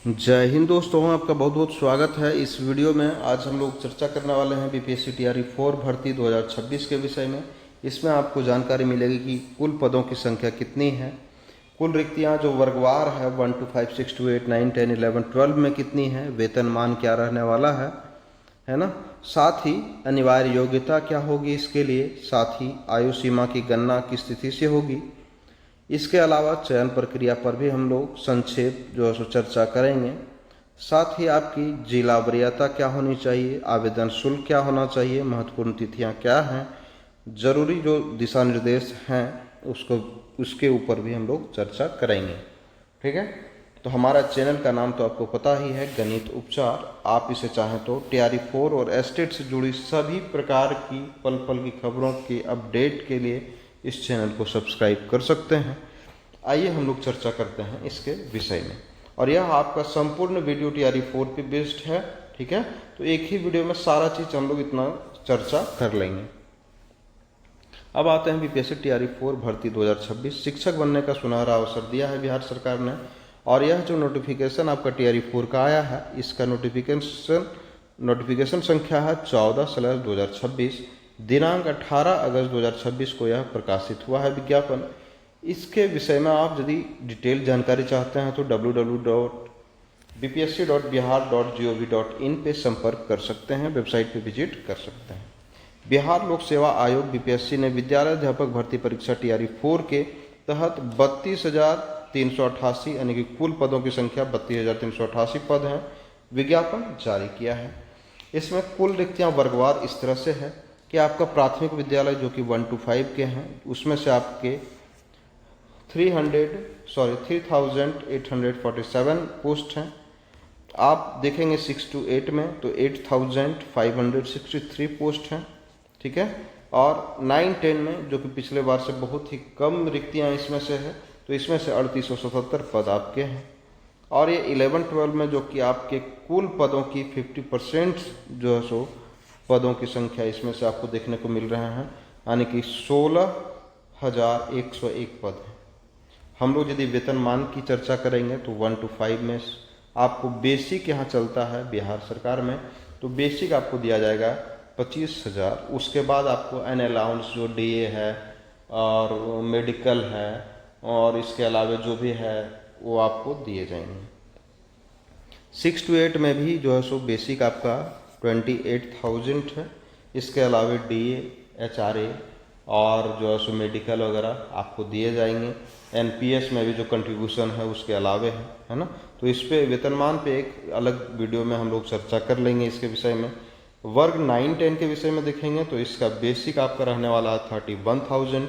जय हिंद दोस्तों, आपका बहुत बहुत स्वागत है। इस वीडियो में आज हम लोग चर्चा करने वाले हैं बीपीएससी टीआरई 4 भर्ती 2026 के विषय में। इसमें आपको जानकारी मिलेगी कि कुल पदों की संख्या कितनी है, कुल रिक्तियां जो वर्गवार है 1 to 5, 6 to 8, 9, 10, 11, 12 में कितनी है, वेतनमान क्या रहने वाला है ना। साथ ही अनिवार्य योग्यता क्या होगी इसके लिए, साथ ही आयु सीमा की गणना किस तिथि से होगी। इसके अलावा चयन प्रक्रिया पर भी हम लोग संक्षेप जो है सो चर्चा करेंगे। साथ ही आपकी जिला वरीयता क्या होनी चाहिए, आवेदन शुल्क क्या होना चाहिए, महत्वपूर्ण तिथियां क्या हैं, जरूरी जो दिशा निर्देश हैं उसके ऊपर भी हम लोग चर्चा करेंगे। ठीक है, तो हमारा चैनल का नाम तो आपको पता ही है, गणित उपचार। आप इसे चाहें तो टीआरई 4 और एस्टेट से जुड़ी सभी प्रकार की पल पल की खबरों की अपडेट के लिए इस चैनल को सब्सक्राइब कर सकते हैं। आइए हम लोग चर्चा करते हैं इसके विषय में। और यह आपका संपूर्ण वीडियो टीआरई 4 पे बेस्ड है। ठीक है, तो एक ही वीडियो में सारा चीज हम लोग इतना चर्चा कर लेंगे। अब आते हैं बीपीएससी टीआरई 4 भर्ती 2026। शिक्षक बनने का सुनहरा अवसर दिया है बिहार सरकार ने। और यह जो नोटिफिकेशन आपका टीआरई 4 का आया है, इसका नोटिफिकेशन संख्या है 14/2026। दिनांक 18 अगस्त 2026 को यह प्रकाशित हुआ है विज्ञापन। इसके विषय में आप यदि डिटेल जानकारी चाहते हैं तो www.bpsc.bihar.gov.in पे संपर्क कर सकते हैं, वेबसाइट पे विजिट कर सकते हैं। बिहार लोक सेवा आयोग बीपीएससी ने विद्यालय अध्यापक भर्ती परीक्षा टीआरई 4 के तहत 32,388 यानी कि कुल पदों की संख्या 32,388 पद हैं, विज्ञापन जारी किया है। इसमें कुल रिक्तियां वर्गवार इस तरह से है कि आपका प्राथमिक विद्यालय जो कि 1 to 5 के हैं, उसमें से आपके 3,847 पोस्ट हैं। आप देखेंगे 6 to 8 में तो 8,563 पोस्ट हैं। ठीक है, और 9-10 में जो कि पिछले बार से बहुत ही कम रिक्तियां इसमें से है, तो इसमें से 3877 पद आपके हैं। और ये 11-12 में जो कि आपके कुल पदों की 50% जो है सो पदों की संख्या इसमें से आपको देखने को मिल रहे हैं, यानी कि 16,101 पद हैं। हम लोग यदि वेतनमान की चर्चा करेंगे तो 1 to 5 में आपको बेसिक यहाँ चलता है बिहार सरकार में, तो बेसिक आपको दिया जाएगा 25,000। उसके बाद आपको एन अलाउंस जो डीए है और मेडिकल है और इसके अलावा जो भी है वो आपको दिए जाएंगे। 6 to 8 में भी जो है सो बेसिक आपका 28,000 है। इसके अलावा डीए, एचआरए और जो है सो मेडिकल वगैरह आपको दिए जाएंगे। एनपीएस में भी जो कंट्रीब्यूशन है उसके अलावे है ना। तो इस पे वेतनमान पे एक अलग वीडियो में हम लोग चर्चा कर लेंगे इसके विषय में। वर्ग 9-10 के विषय में देखेंगे तो इसका बेसिक आपका रहने वाला है 31,000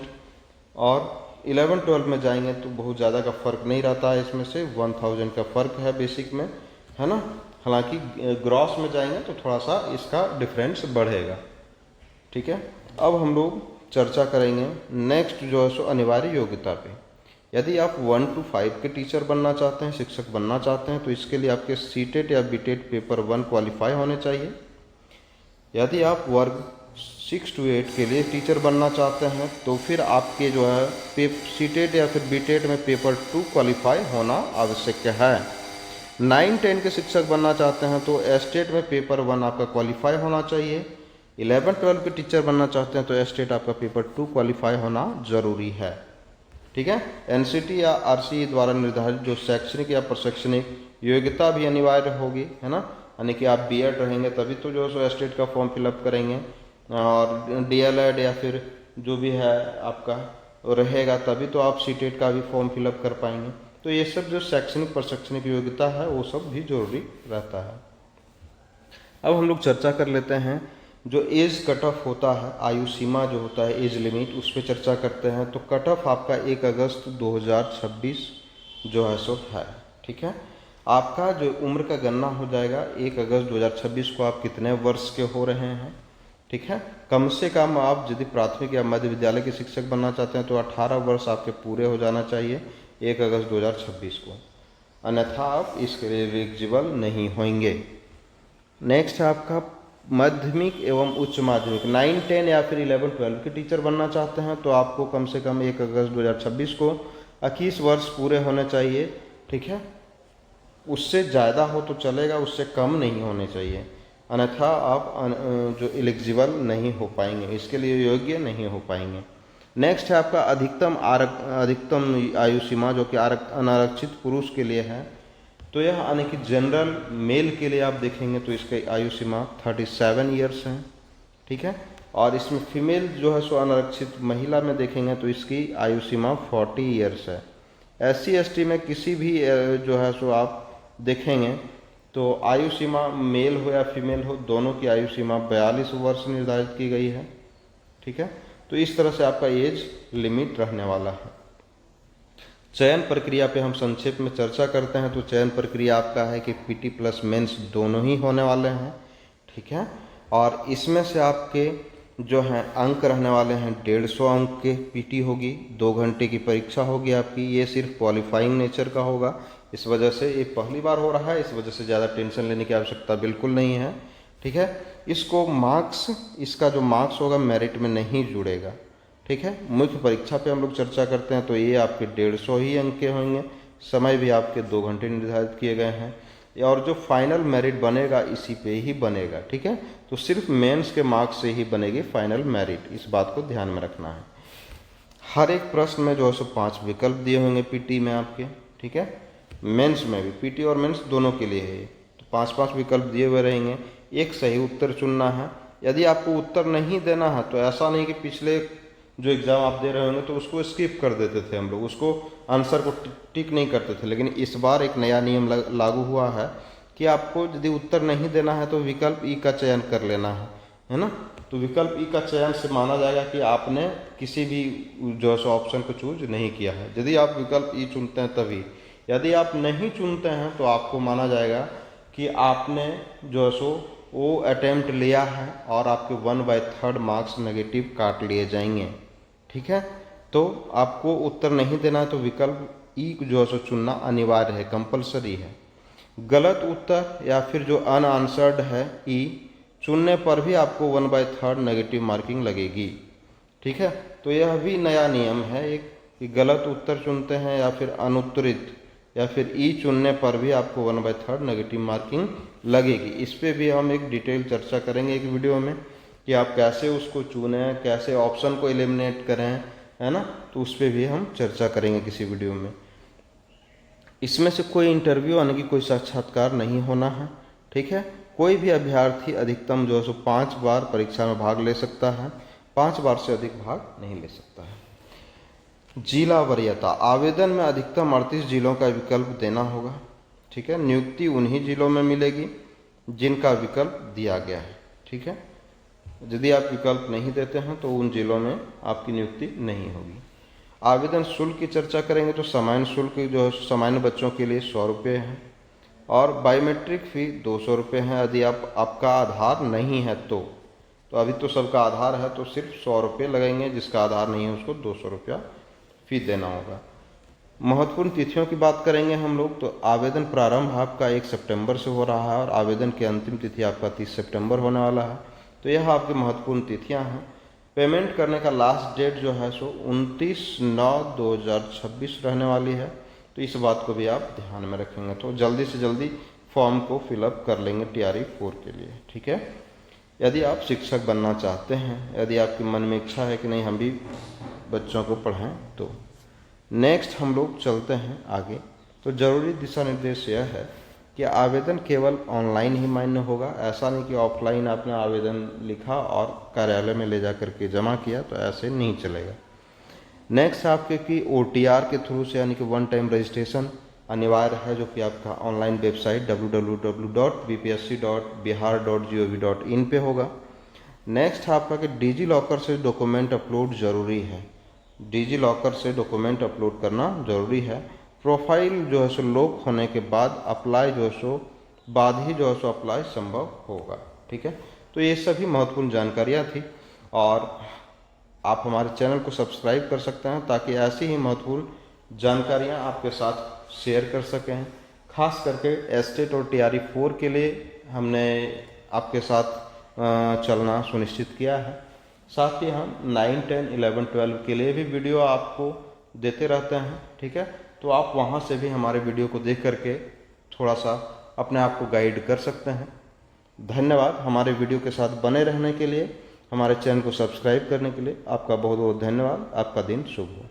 और 11-12 में जाएंगे तो बहुत ज़्यादा का फर्क नहीं रहता है, इसमें से 1,000 का फर्क है बेसिक में, है ना। हालांकि ग्रॉस में जाएंगे तो थोड़ा सा इसका डिफरेंस बढ़ेगा। ठीक है, अब हम लोग चर्चा करेंगे नेक्स्ट जो है सो अनिवार्य योग्यता पे। यदि आप 1 to 5 के टीचर बनना चाहते हैं, शिक्षक बनना चाहते हैं, तो इसके लिए आपके सीटेट या बीटेट पेपर 1 क्वालिफाई होने चाहिए। यदि आप वर्ग 6 to 8 के लिए टीचर बनना चाहते हैं तो फिर आपके जो है सीटेट या फिर बीटेट में पेपर 2 क्वालिफाई होना आवश्यक है। 9-10 के शिक्षक बनना चाहते हैं तो एस्टेट में पेपर 1 आपका क्वालिफाई होना चाहिए। 11-12 के टीचर बनना चाहते हैं तो एस्टेट आपका पेपर 2 क्वालिफाई होना जरूरी है। ठीक है, एनसीटी या आरसीई द्वारा निर्धारित जो शैक्षणिक या प्रशैक्षणिक योग्यता भी अनिवार्य होगी, है ना। यानी कि आप बीएड रहेंगे तभी तो जो है एस्टेट का फॉर्म फिलअप करेंगे, और डीएलएड या फिर जो भी है आपका रहेगा तभी तो आप सीटेट का भी फॉर्म फिलअप कर पाएंगे। तो ये सब जो शैक्षणिक प्रशैक्षणिक योग्यता है वो सब भी जरूरी रहता है। अब हम लोग चर्चा कर लेते हैं जो एज कट ऑफ होता है, आयु सीमा जो होता है, एज लिमिट, उस पर चर्चा करते हैं। तो कट ऑफ आपका 1 अगस्त 2026 जो है सो है। ठीक है, आपका जो उम्र का गणना हो जाएगा 1 अगस्त 2026 को आप कितने वर्ष के हो रहे हैं। ठीक है, कम से कम आप यदि प्राथमिक या मध्य विद्यालय के शिक्षक बनना चाहते हैं तो 18 वर्ष आपके पूरे हो जाना चाहिए 1 अगस्त 2026 को, अन्यथा आप इसके लिए एलिजिबल नहीं होंगे। नेक्स्ट है आपका माध्यमिक एवं उच्च माध्यमिक 9-10 या फिर 11-12 के टीचर बनना चाहते हैं तो आपको कम से कम 1 अगस्त 2026 को 21 वर्ष पूरे होने चाहिए। ठीक है, उससे ज़्यादा हो तो चलेगा, उससे कम नहीं होने चाहिए, अन्यथा आप जो एलिजिबल नहीं हो पाएंगे, इसके लिए योग्य नहीं हो पाएंगे। नेक्स्ट है आपका अधिकतम आयु सीमा, जो कि अनारक्षित पुरुष के लिए है। तो यह यानी कि जनरल मेल के लिए आप देखेंगे तो इसकी आयु सीमा 37 ईयर्स है, ठीक है। और इसमें फीमेल जो है सो अनारक्षित महिला में देखेंगे तो इसकी आयु सीमा 40 ईयर्स है। SC/ST में किसी भी जो है सो आप देखेंगे तो आयु सीमा मेल हो या फीमेल हो, दोनों की आयु सीमा 42 वर्ष निर्धारित की गई है, ठीक है। तो इस तरह से आपका एज लिमिट रहने वाला है। चयन प्रक्रिया पे हम संक्षेप में चर्चा करते हैं। तो चयन प्रक्रिया आपका है कि PT प्लस मेंस दोनों ही होने वाले हैं, ठीक है। और इसमें से आपके जो हैं अंक रहने वाले हैं 150 अंक के PT होगी, 2 घंटे की परीक्षा होगी आपकी। ये सिर्फ क्वालिफाइंग नेचर का होगा, इस वजह से ये पहली बार हो रहा है, इस वजह से ज़्यादा टेंशन लेने की आवश्यकता बिल्कुल नहीं है, ठीक है। इसको मार्क्स, इसका जो मार्क्स होगा मेरिट में नहीं जुड़ेगा, ठीक है। मुख्य परीक्षा पे हम लोग चर्चा करते हैं तो ये आपके 150 ही अंक के होंगे। समय भी आपके 2 घंटे निर्धारित किए गए हैं, और जो फाइनल मेरिट बनेगा इसी पे ही बनेगा, ठीक है। तो सिर्फ मेंस के मार्क्स से ही बनेगी फाइनल मेरिट, इस बात को ध्यान में रखना है। हर एक प्रश्न में जो है सो 5 विकल्प दिए होंगे PT में आपके, ठीक है। मेंस में भी, PT और मेंस दोनों के लिए है, तो 5-5 विकल्प दिए हुए रहेंगे। एक सही उत्तर चुनना है। यदि आपको उत्तर नहीं देना है तो ऐसा नहीं कि पिछले जो एग्ज़ाम आप दे रहे होंगे तो उसको स्किप कर देते थे हम लोग, उसको आंसर को टिक नहीं करते थे, लेकिन इस बार एक नया नियम लागू हुआ है कि आपको यदि उत्तर नहीं देना है तो विकल्प E का चयन कर लेना है ना। तो विकल्प E का चयन से माना जाएगा कि आपने किसी भी जो है ऑप्शन को चूज नहीं किया है, यदि आप विकल्प E चुनते हैं तभी। यदि आप नहीं चुनते हैं तो आपको माना जाएगा कि आपने जो है सो वो अटेम्प्ट लिया है और आपके 1/3 मार्क्स नेगेटिव काट लिए जाएंगे, ठीक है। तो आपको उत्तर नहीं देना है तो विकल्प E जो है सो चुनना अनिवार्य है, कंपलसरी है। गलत उत्तर या फिर जो अनआंसर्ड है E चुनने पर भी आपको 1/3 नेगेटिव मार्किंग लगेगी, ठीक है। तो यह भी नया नियम है एक, कि गलत उत्तर चुनते हैं या फिर अनुत्तरित या फिर E चुनने पर भी आपको 1/3 नेगेटिव मार्किंग लगेगी। इस पर भी हम एक डिटेल चर्चा करेंगे एक वीडियो में कि आप कैसे उसको चुनें, कैसे ऑप्शन को एलिमिनेट करें, है ना। तो उस पर भी हम चर्चा करेंगे किसी वीडियो में। इसमें से कोई इंटरव्यू यानी कि कोई साक्षात्कार नहीं होना है, ठीक है। कोई भी अभ्यर्थी अधिकतम जो है सो 5 बार परीक्षा में भाग ले सकता है, 5 बार से अधिक भाग नहीं ले सकता है। जिला वरीयता, आवेदन में अधिकतम 38 जिलों का विकल्प देना होगा, ठीक है। नियुक्ति उन्हीं जिलों में मिलेगी जिनका विकल्प दिया गया है, ठीक है। यदि आप विकल्प नहीं देते हैं तो उन जिलों में आपकी नियुक्ति नहीं होगी। आवेदन शुल्क की चर्चा करेंगे तो सामान्य शुल्क जो है सामान्य बच्चों के लिए 100 रुपये है, और बायोमेट्रिक फ़ी 200 रुपये है। यदि आपका आधार नहीं है तो अभी तो सबका आधार है तो सिर्फ 100 रुपये लगेंगे, जिसका आधार नहीं है उसको 200 रुपया फ़ी देना होगा। महत्वपूर्ण तिथियों की बात करेंगे हम लोग तो आवेदन प्रारंभ आपका 1 सितंबर से हो रहा है और आवेदन की अंतिम तिथि आपका 30 सितंबर होने वाला है। तो यह आपकी महत्वपूर्ण तिथियां हैं। पेमेंट करने का लास्ट डेट जो है सो 29/9/2026 रहने वाली है, तो इस बात को भी आप ध्यान में रखेंगे। तो जल्दी से जल्दी फॉर्म को फिलअप कर लेंगे TRE-4 के लिए, ठीक है। यदि आप शिक्षक बनना चाहते हैं, यदि आपके मन में इच्छा है कि नहीं हम भी बच्चों को पढ़ाएं, तो नेक्स्ट हम लोग चलते हैं आगे। तो ज़रूरी दिशा निर्देश यह है कि आवेदन केवल ऑनलाइन ही मान्य होगा, ऐसा नहीं कि ऑफलाइन आपने आवेदन लिखा और कार्यालय में ले जा करके जमा किया, तो ऐसे नहीं चलेगा। नेक्स्ट आपके कि OTR के थ्रू से यानी कि 1 टाइम रजिस्ट्रेशन अनिवार्य है, जो कि आपका ऑनलाइन वेबसाइट www.bpsc.bihar.gov.in पे होगा। नेक्स्ट आपका कि डिजी लॉकर से डॉक्यूमेंट अपलोड ज़रूरी है, डिजी लॉकर से डॉक्यूमेंट अपलोड करना ज़रूरी है। प्रोफाइल जो है सो लॉक होने के बाद अप्लाई जो है सो बाद ही जो है सो अप्लाई संभव होगा, ठीक है। तो ये सभी महत्वपूर्ण जानकारियाँ थी, और आप हमारे चैनल को सब्सक्राइब कर सकते हैं ताकि ऐसी ही महत्वपूर्ण जानकारियाँ आपके साथ शेयर कर सकें। खास करके एस्टेट और TRE-4 के लिए हमने आपके साथ चलना सुनिश्चित किया है। साथ ही हम 9, 10, 11, 12 के लिए भी वीडियो आपको देते रहते हैं, ठीक है। तो आप वहाँ से भी हमारे वीडियो को देख करके थोड़ा सा अपने आप को गाइड कर सकते हैं। धन्यवाद हमारे वीडियो के साथ बने रहने के लिए, हमारे चैनल को सब्सक्राइब करने के लिए आपका बहुत बहुत धन्यवाद। आपका दिन शुभ हो।